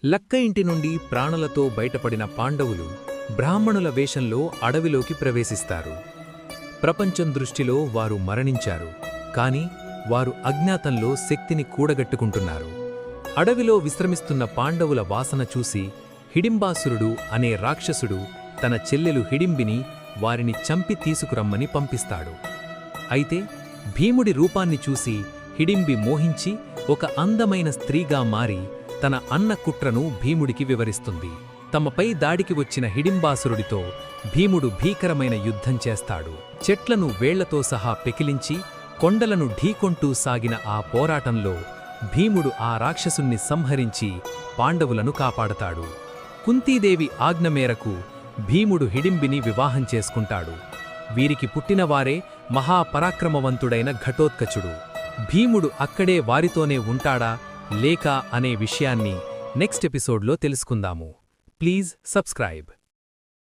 లక్క ఇంటి నుండి ప్రాణులతో బయటపడిన పాండవులు బ్రాహ్మణుల వేషంలో అడవిలోకి ప్రవేశిస్తారు. ప్రపంచం దృష్టిలో వారు మరణించారు, కాని వారు అజ్ఞాతంలో శక్తిని కూడగట్టుకుంటున్నారు. అడవిలో విశ్రమిస్తున్న పాండవుల వాసన చూసి హిడింబాసురుడు అనే రాక్షసుడు తన చెల్లెలు హిడింబిని వారిని చంపి తీసుకురమ్మని పంపిస్తాడు. అయితే భీముడి రూపాన్ని చూసి హిడింబి మోహించి ఒక అందమైన స్త్రీగా మారి తన అన్న కుట్రను భీముడికి వివరిస్తుంది. తమపై దాడికి వచ్చిన హిడింబాసురుడితో భీముడు భీకరమైన యుద్ధం చేస్తాడు. చెట్లను వేళ్లతో సహా పెకిలించి కొండలను ఢీకొంటూ సాగిన ఆ పోరాటంలో భీముడు ఆ రాక్షసుణ్ణి సంహరించి పాండవులను కాపాడతాడు. కుంతీదేవి ఆజ్ఞ మేరకు భీముడు హిడింబిని వివాహం చేసుకుంటాడు. వీరికి పుట్టినవారే మహాపరాక్రమవంతుడైన ఘటోత్కచుడు. భీముడు అక్కడే వారితోనే ఉంటాడా లేక అనే విషయాన్ని నెక్స్ట్ ఎపిసోడ్లో తెలుసుకుందాము. Please subscribe.